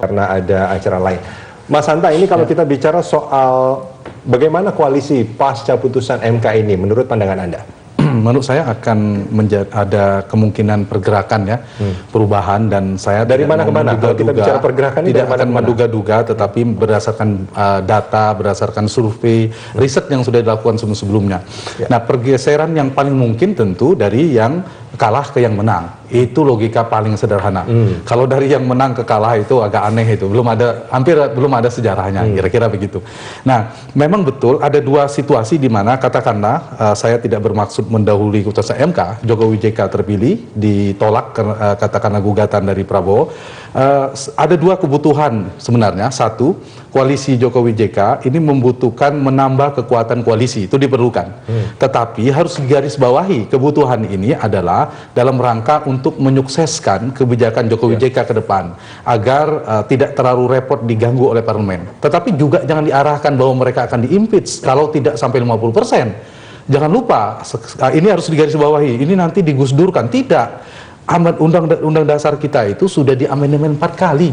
karena ada acara lain. Mas Hanta, ini kalau kita bicara soal bagaimana koalisi pasca putusan MK ini, menurut pandangan Anda? Menurut saya akan ada kemungkinan pergerakan ya, perubahan, dan saya dari mana ke mana? Kalau kita bicara pergerakan ini tidak akan menduga-duga, tetapi berdasarkan data, berdasarkan survei, riset yang sudah dilakukan sebelumnya. Nah, pergeseran yang paling mungkin tentu dari yang kalah ke yang menang. Itu logika paling sederhana. Kalau dari yang menang ke kalah itu agak aneh, itu hampir belum ada sejarahnya, kira-kira begitu. Nah, memang betul ada dua situasi di mana katakanlah saya tidak bermaksud mendahului putusan MK, Jokowi JK terpilih, ditolak katakanlah gugatan dari Prabowo. Ada dua kebutuhan sebenarnya. Satu, koalisi Jokowi JK ini membutuhkan menambah kekuatan koalisi, itu diperlukan. Tetapi harus digarisbawahi, kebutuhan ini adalah dalam rangka untuk menyukseskan kebijakan Jokowi JK ke depan, agar tidak terlalu repot diganggu oleh parlemen. Tetapi juga jangan diarahkan bahwa mereka akan diimpeach kalau tidak sampai 50%. Jangan lupa, ini harus digarisbawahi, ini nanti digusdurkan. Tidak. Undang dasar kita itu sudah diamandemen 4 kali.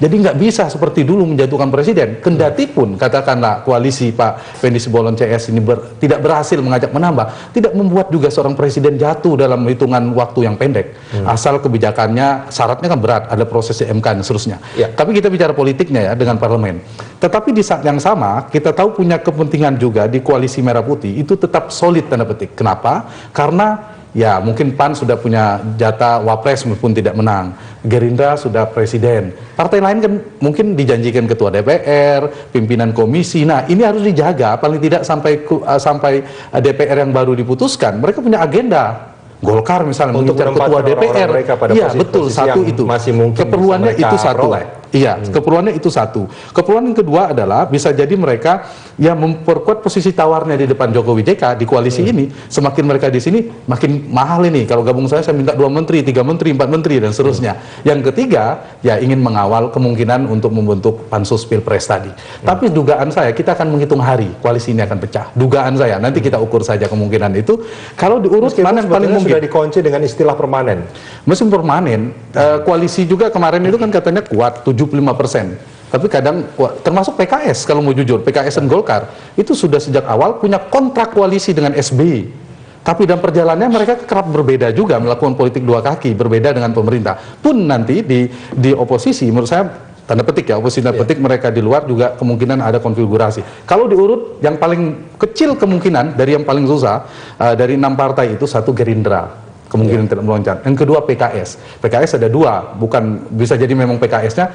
Jadi nggak bisa seperti dulu menjatuhkan presiden. Kendati pun katakanlah koalisi Pak Fendi Simbolon CS ini tidak berhasil mengajak menambah, tidak membuat juga seorang presiden jatuh dalam hitungan waktu yang pendek. Asal kebijakannya, syaratnya kan berat, ada proses MK dan seterusnya. Tapi kita bicara politiknya ya, dengan parlemen. Tetapi di saat yang sama, kita tahu punya kepentingan juga di koalisi Merah Putih, itu tetap solid tanda petik. Kenapa? Karena ya mungkin PAN sudah punya jatah wapres meskipun tidak menang, Gerindra sudah presiden, partai lain kan mungkin dijanjikan ketua DPR, pimpinan komisi. Nah, ini harus dijaga paling tidak sampai DPR yang baru diputuskan. Mereka punya agenda. Golkar misalnya untuk mengincar ketua DPR. Iya, betul, satu itu. Masih mungkin keperluannya itu satu. Iya, keperluannya itu satu. Keperluan yang kedua adalah bisa jadi mereka yang memperkuat posisi tawarnya di depan Jokowi JK di koalisi ini. Semakin mereka di sini, makin mahal ini. Kalau gabung saya minta 2 menteri, 3 menteri, 4 menteri, dan seterusnya. Yang ketiga, ya ingin mengawal kemungkinan untuk membentuk pansus pilpres tadi. Tapi dugaan saya, kita akan menghitung hari koalisi ini akan pecah. Dugaan saya, nanti kita ukur saja kemungkinan itu. Kalau diurus, mana yang paling mungkin? Sudah dikunci dengan istilah permanen. Mesin permanen, koalisi juga kemarin itu kan katanya kuat, 75%. Tapi kadang, termasuk PKS kalau mau jujur, PKS dan Golkar, itu sudah sejak awal punya kontrak koalisi dengan SBY. Tapi dalam perjalanannya mereka kerap berbeda juga, melakukan politik dua kaki, berbeda dengan pemerintah. Pun nanti di oposisi, menurut saya, tanda petik ya, oposisi tanda petik, mereka di luar juga kemungkinan ada konfigurasi. Kalau diurut, yang paling kecil kemungkinan, dari yang paling susah, dari 6 partai itu, satu Gerindra. Kemungkinan tidak meloncat. Yang kedua PKS. PKS ada 2, bukan bisa jadi memang PKS-nya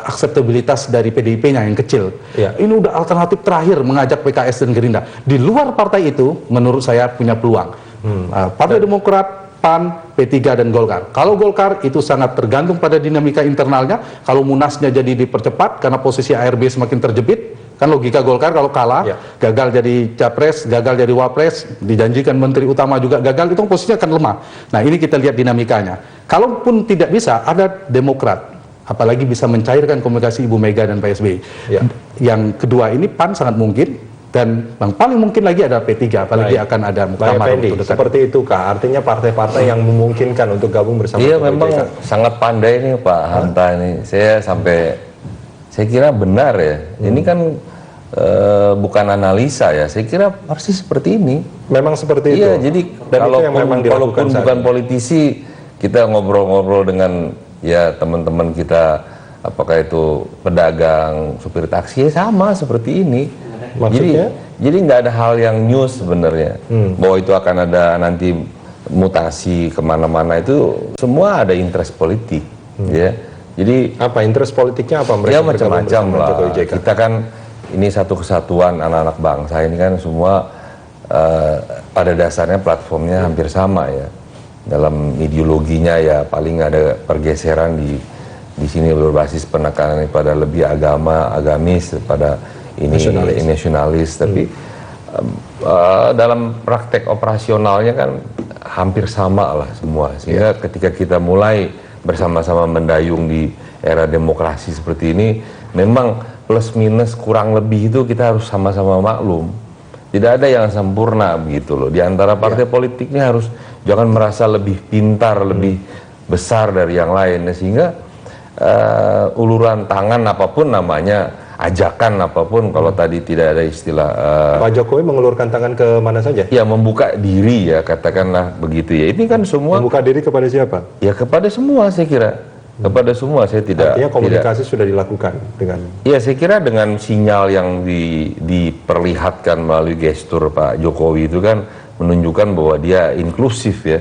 akseptabilitas dari PDIP-nya yang kecil. Ini udah alternatif terakhir mengajak PKS dan Gerindra. Di luar partai itu, menurut saya punya peluang. Partai Demokrat, PAN, P3 dan Golkar. Kalau Golkar itu sangat tergantung pada dinamika internalnya. Kalau Munasnya jadi dipercepat karena posisi ARB semakin terjepit. Kan logika Golkar kalau kalah, gagal jadi capres, gagal jadi wapres, dijanjikan menteri utama juga gagal, itu posisinya akan lemah. Nah, ini kita lihat dinamikanya. Kalaupun tidak bisa, ada Demokrat. Apalagi bisa mencairkan komunikasi Ibu Mega dan Pak SBY. Yang kedua ini PAN sangat mungkin, dan yang paling mungkin lagi ada P3, apalagi akan ada muktamar untuk dekat. Seperti itu Kak, artinya partai-partai yang memungkinkan untuk gabung bersama. Iya, memang sangat pandai nih Pak Hanta ini. Saya kira benar ya. Ini kan bukan analisa ya. Saya kira persis seperti ini. Memang seperti itu. Iya, jadi kalaupun bukan politisi, kita ngobrol-ngobrol dengan ya teman-teman kita, apakah itu pedagang, supir taksi, ya sama seperti ini. Maksudnya? Jadi nggak ada hal yang news sebenarnya. Bahwa itu akan ada nanti mutasi kemana-mana, itu semua ada interest politik. Ya. Jadi apa interest politiknya apa mereka? Ya macam-macam lah. Kita kan ini satu kesatuan anak-anak bangsa ini kan semua pada dasarnya platformnya hampir sama ya. Dalam ideologinya ya paling ada pergeseran di sini berbasis penekanan pada lebih agamis pada ini nasionalis. Tapi dalam praktek operasionalnya kan hampir sama lah semua. Sehingga ketika kita mulai bersama-sama mendayung di era demokrasi seperti ini, memang plus minus kurang lebih itu kita harus sama-sama maklum. Tidak ada yang sempurna begitu loh. Di antara partai politiknya harus jangan merasa lebih pintar, lebih besar dari yang lain. Sehingga uluran tangan apapun namanya, ajakan apapun, kalau tadi tidak ada istilah Pak Jokowi mengulurkan tangan ke mana saja? ya membuka diri ya, katakanlah begitu ya. Ini kan semua Membuka diri kepada siapa? ya kepada semua, saya kira kepada semua. Saya tidak Artinya komunikasi sudah dilakukan dengan. ya, saya kira dengan sinyal yang diperlihatkan melalui gestur Pak Jokowi itu kan menunjukkan bahwa dia inklusif ya,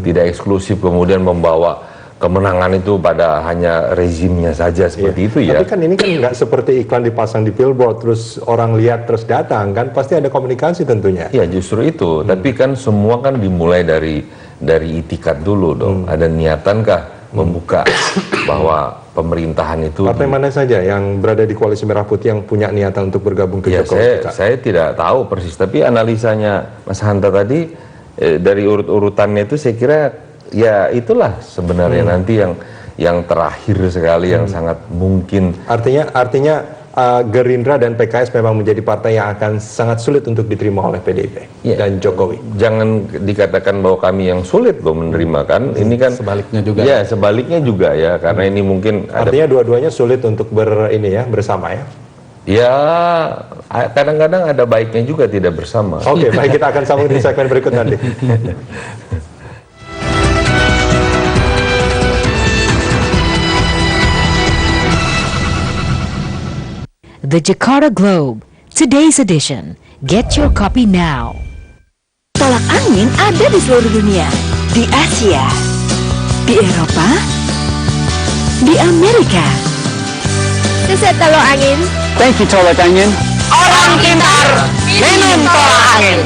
tidak eksklusif, kemudian membawa kemenangan itu pada hanya rezimnya saja seperti itu ya. Tapi kan ini kan nggak seperti iklan dipasang di billboard terus orang lihat terus datang, kan pasti ada komunikasi tentunya. Ya justru itu. Tapi kan semua kan dimulai dari itikat dulu dong. Ada niatankah membuka bahwa pemerintahan itu. Partai mana saja yang berada di Koalisi Merah Putih yang punya niatan untuk bergabung ke Ya Jokowi? saya tidak tahu persis. Tapi analisanya Mas Hanta tadi dari urut-urutannya itu saya kira ya itulah sebenarnya nanti yang terakhir sekali, yang sangat mungkin. Artinya Gerindra dan PKS memang menjadi partai yang akan sangat sulit untuk diterima oleh PDIP dan Jokowi. Jangan dikatakan bahwa kami yang sulit loh menerima kan. Ini kan Sebaliknya juga. Ya sebaliknya juga ya, karena ini mungkin Artinya dua-duanya sulit untuk bersama ya. ya kadang-kadang ada baiknya juga tidak bersama. Oke, baik, kita akan sambung di segmen berikut nanti. The Jakarta Globe, today's edition. Get your copy now. Tolak angin ada di seluruh dunia. Di Asia, di Eropa, di Amerika. Seset tolak angin. Thank you, tolak angin. Orang pintar minum tolak angin.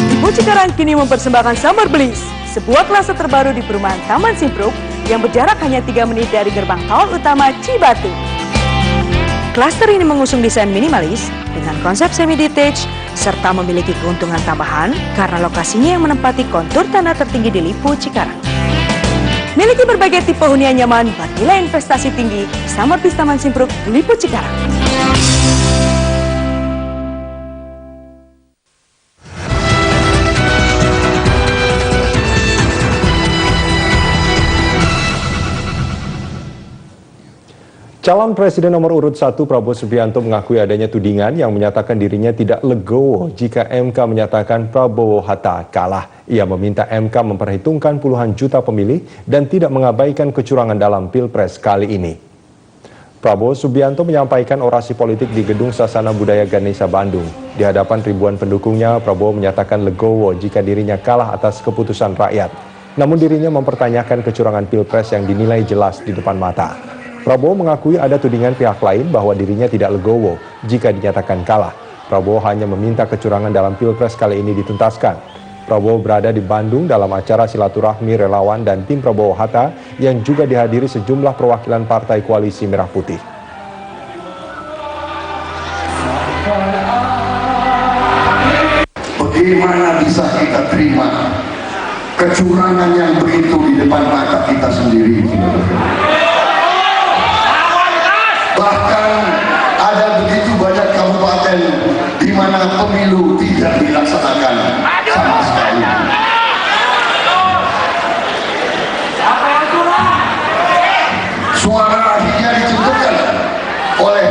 Lipo Cikarang kini mempersembahkan Summer Bliss, sebuah klase terbaru di perumahan Taman Simpruk yang berjarak hanya 3 menit dari gerbang tol utama Cibatu. Klaster ini mengusung desain minimalis dengan konsep semi-detached serta memiliki keuntungan tambahan karena lokasinya yang menempati kontur tanah tertinggi di Lipo Cikarang. Miliki berbagai tipe hunian nyaman bernilai investasi tinggi, Summer Bliss Taman Simpruk, Lipo Cikarang. Calon Presiden nomor urut 1 Prabowo Subianto mengakui adanya tudingan yang menyatakan dirinya tidak legowo jika MK menyatakan Prabowo Hatta kalah. Ia meminta MK memperhitungkan puluhan juta pemilih dan tidak mengabaikan kecurangan dalam Pilpres kali ini. Prabowo Subianto menyampaikan orasi politik di Gedung Sasana Budaya Ganesha Bandung. Di hadapan ribuan pendukungnya, Prabowo menyatakan legowo jika dirinya kalah atas keputusan rakyat. Namun dirinya mempertanyakan kecurangan Pilpres yang dinilai jelas di depan mata. Prabowo mengakui ada tudingan pihak lain bahwa dirinya tidak legowo jika dinyatakan kalah. Prabowo hanya meminta kecurangan dalam Pilpres kali ini dituntaskan. Prabowo berada di Bandung dalam acara silaturahmi relawan dan tim Prabowo Hatta yang juga dihadiri sejumlah perwakilan partai Koalisi Merah Putih. Bagaimana bisa kita terima kecurangan yang begitu di depan mata kita sendiri? Bahkan ada begitu banyak kabupaten di mana pemilu tidak dilaksanakan sama sekali. Suara akhirnya ditentukan oleh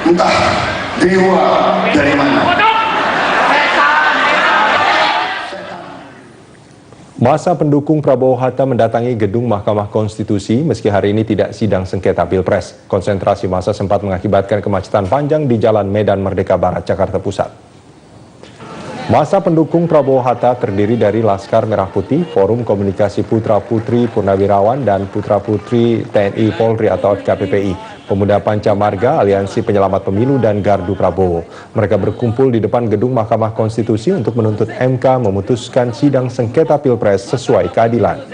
entah dewa dari mana. Masa pendukung Prabowo Hatta mendatangi gedung Mahkamah Konstitusi meski hari ini tidak sidang sengketa Pilpres. Konsentrasi massa sempat mengakibatkan kemacetan panjang di Jalan Medan Merdeka Barat, Jakarta Pusat. Masa pendukung Prabowo Hatta terdiri dari Laskar Merah Putih, Forum Komunikasi Putra Putri Purnawirawan, dan Putra Putri TNI Polri atau FKPPI, Pemuda Pancamarga, Aliansi Penyelamat Pemilu, dan Gardu Prabowo. Mereka berkumpul di depan gedung Mahkamah Konstitusi untuk menuntut MK memutuskan sidang sengketa Pilpres sesuai keadilan.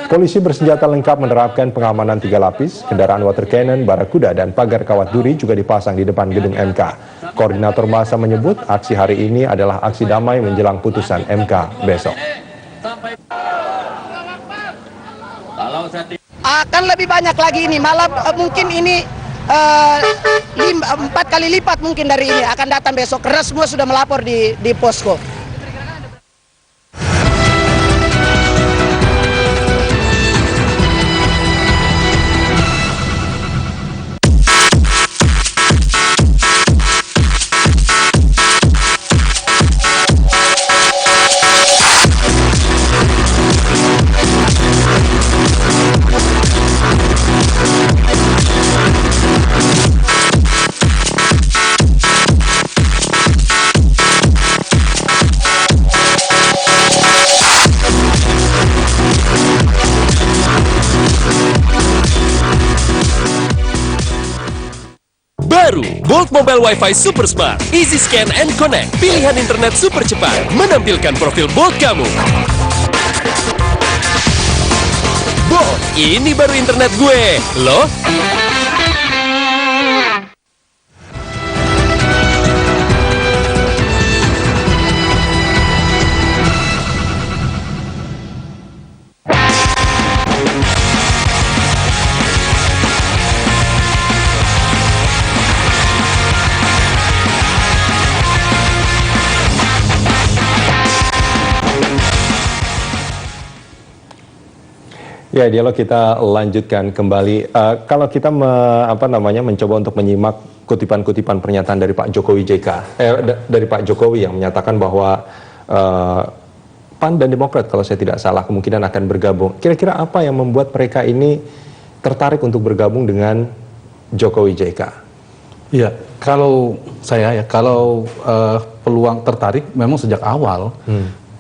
Polisi bersenjata lengkap menerapkan pengamanan 3 lapis, kendaraan water cannon, barakuda, dan pagar kawat duri juga dipasang di depan gedung MK. Koordinator massa menyebut aksi hari ini adalah aksi damai menjelang putusan MK besok. Akan lebih banyak lagi ini, malah mungkin ini 4 kali lipat mungkin dari ini akan datang besok, karena semua sudah melapor di posko. Baru, Bolt Mobile Wi-Fi Super Smart, Easy Scan and Connect. Pilihan internet super cepat, menampilkan profil Bolt kamu. Bolt, ini baru internet gue, loh. Ya, dialog kita lanjutkan kembali. Kalau kita mencoba untuk menyimak kutipan-kutipan pernyataan dari Pak Jokowi dari Pak Jokowi yang menyatakan bahwa PAN dan Demokrat kalau saya tidak salah kemungkinan akan bergabung. Kira-kira apa yang membuat mereka ini tertarik untuk bergabung dengan Jokowi JK? Iya, kalau saya kalau peluang tertarik memang sejak awal.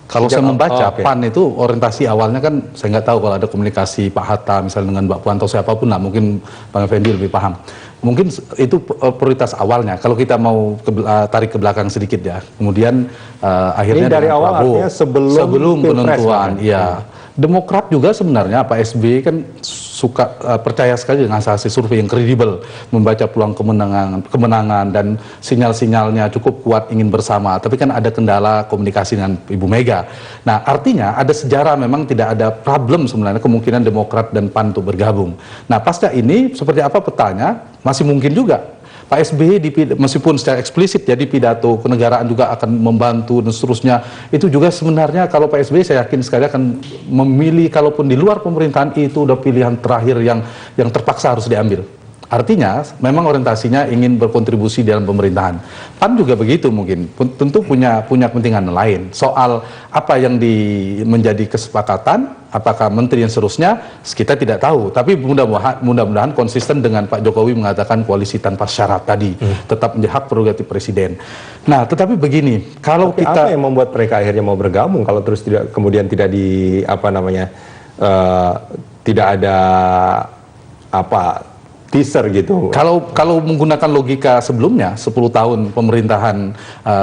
Kalau saya membaca, PAN itu orientasi awalnya kan, saya nggak tahu kalau ada komunikasi Pak Hatta misalnya dengan Mbak Puan atau siapapun lah, mungkin Bang Effendi lebih paham. Mungkin itu prioritas awalnya. Kalau kita mau tarik ke belakang sedikit ya, kemudian akhirnya ini dari awal Prabowo, artinya sebelum penentuan, ya. Demokrat juga sebenarnya Pak SBY kan suka percaya sekali dengan hasil survei yang kredibel, membaca peluang kemenangan dan sinyal-sinyalnya cukup kuat ingin bersama. Tapi kan ada kendala komunikasi dengan Ibu Mega. Nah, artinya ada sejarah memang tidak ada problem sebenarnya kemungkinan Demokrat dan PAN untuk bergabung. Nah, pasca ini seperti apa petanya masih mungkin juga. Pak SBY meskipun secara eksplisit jadi pidato kenegaraan juga akan membantu dan seterusnya, itu juga sebenarnya kalau Pak SBY saya yakin sekali akan memilih kalaupun di luar pemerintahan itu udah pilihan terakhir yang terpaksa harus diambil. Artinya memang orientasinya ingin berkontribusi dalam pemerintahan. PAN juga begitu mungkin, tentu punya kepentingan lain. Soal apa yang menjadi kesepakatan, apakah menteri dan seterusnya, kita tidak tahu. Tapi mudah-mudahan konsisten dengan Pak Jokowi mengatakan koalisi tanpa syarat tadi, tetap menjadi hak prerogatif presiden. Nah, tetapi begini, kalau apa yang membuat mereka akhirnya mau bergabung kalau terus kemudian tidak tidak ada teaser gitu. Kalau menggunakan logika sebelumnya 10 tahun pemerintahan,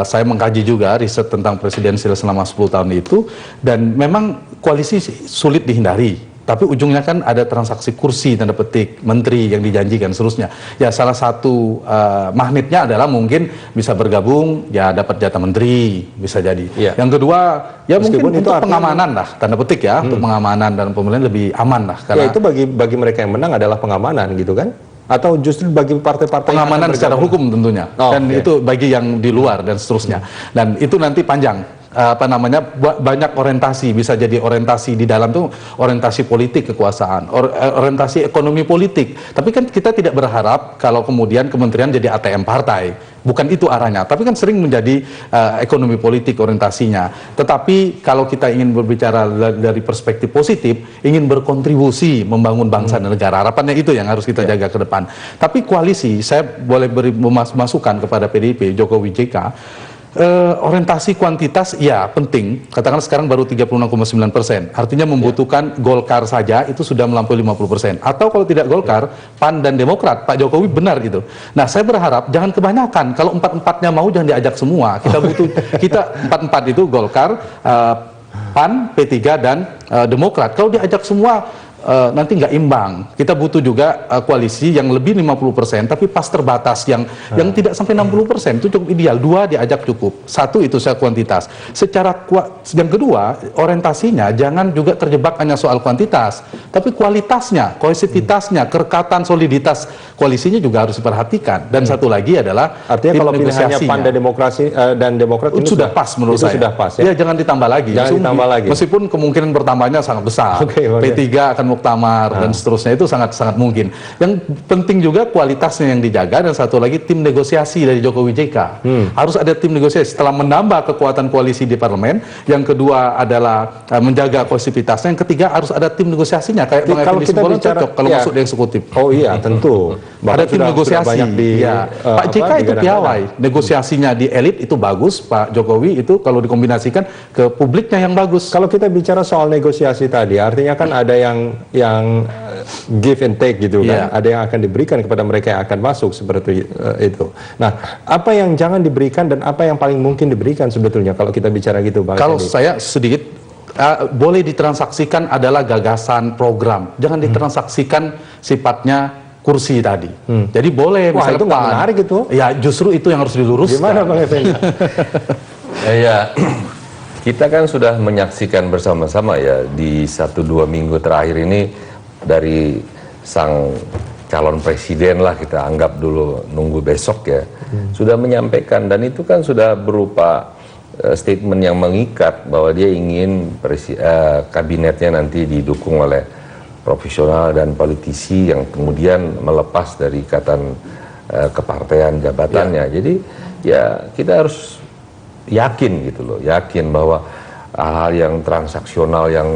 saya mengkaji juga riset tentang presidensial selama 10 tahun itu, dan memang koalisi sulit dihindari. Tapi ujungnya kan ada transaksi kursi tanda petik menteri yang dijanjikan seterusnya. Ya salah satu magnetnya adalah mungkin bisa bergabung ya dapat jatah menteri bisa jadi. Ya. Yang kedua ya meskipun mungkin untuk pengamanan lah tanda petik ya, untuk pengamanan dan pemilihan lebih aman lah. Karena ya itu bagi mereka yang menang adalah pengamanan gitu kan? Atau justru bagi partai-partai pengamanan secara hukum tentunya. Dan itu bagi yang di luar dan seterusnya. Dan itu nanti panjang. Banyak orientasi, bisa jadi orientasi di dalam tuh orientasi politik kekuasaan, orientasi ekonomi politik. Tapi kan kita tidak berharap kalau kemudian kementerian jadi ATM partai, bukan itu arahnya. Tapi kan sering menjadi ekonomi politik orientasinya. Tetapi kalau kita ingin berbicara dari perspektif positif, ingin berkontribusi membangun bangsa dan negara, harapannya itu yang harus kita jaga ke depan. Tapi koalisi, saya boleh beri masukan kepada PDIP, Jokowi JK. Orientasi kuantitas ya penting, katakanlah sekarang baru 36,9%, artinya membutuhkan Golkar saja itu sudah melampaui 50%, atau kalau tidak Golkar, PAN dan Demokrat, Pak Jokowi benar gitu. Nah saya berharap jangan kebanyakan, kalau empat-empatnya mau jangan diajak semua, kita empat-empat itu Golkar, PAN, P3 dan Demokrat, kalau diajak semua nanti nggak imbang. Kita butuh juga koalisi yang lebih 50%, tapi pas terbatas yang tidak sampai 60%, itu cukup ideal. 2 diajak cukup. 1 itu saya kuantitas. Yang kedua, orientasinya jangan juga terjebak hanya soal kuantitas, tapi kualitasnya, kohesivitasnya, kerekatan, soliditas koalisinya juga harus diperhatikan. Dan satu lagi adalah artinya kalau pilihannya PAN dan Demokrat itu sudah pas menurut saya. Sudah pas ya. Jangan ditambah lagi. Ditambah lagi. Meskipun kemungkinan bertambahnya sangat besar. P3 akan muktamar dan seterusnya itu sangat mungkin. Yang penting juga kualitasnya yang dijaga, dan satu lagi tim negosiasi dari Jokowi JK. Harus ada tim negosiasi setelah menambah kekuatan koalisi di parlemen. Yang kedua adalah menjaga kohesivitasnya. Yang ketiga harus ada tim negosiasinya kayak kalau kita bicara cocok kalau masuk di eksekutif. Oh iya, tentu. Ada tim negosiasi. Pak JK itu piawai. Negosiasinya di elit itu bagus, Pak Jokowi itu kalau dikombinasikan ke publiknya yang bagus. Kalau kita bicara soal negosiasi tadi, artinya kan ada yang give and take gitu kan. Iya. Ada yang akan diberikan kepada mereka yang akan masuk seperti itu. Nah, apa yang jangan diberikan dan apa yang paling mungkin diberikan sebetulnya kalau kita bicara gitu, Bang? Kalau Effendi? saya sedikit boleh ditransaksikan adalah gagasan program, jangan ditransaksikan sifatnya kursi tadi. Jadi boleh Wah, misalnya itu nggak menarik itu. Ya justru itu yang harus diluruskan. Gimana, Bang Effendi? Ya, kita kan sudah menyaksikan bersama-sama ya di 1-2 minggu terakhir ini dari sang calon presiden lah, kita anggap dulu, nunggu besok ya, sudah menyampaikan, dan itu kan sudah berupa statement yang mengikat bahwa dia ingin kabinetnya nanti didukung oleh profesional dan politisi yang kemudian melepas dari ikatan kepartean jabatannya. Jadi ya kita harus yakin gitu loh, yakin bahwa hal-hal yang transaksional yang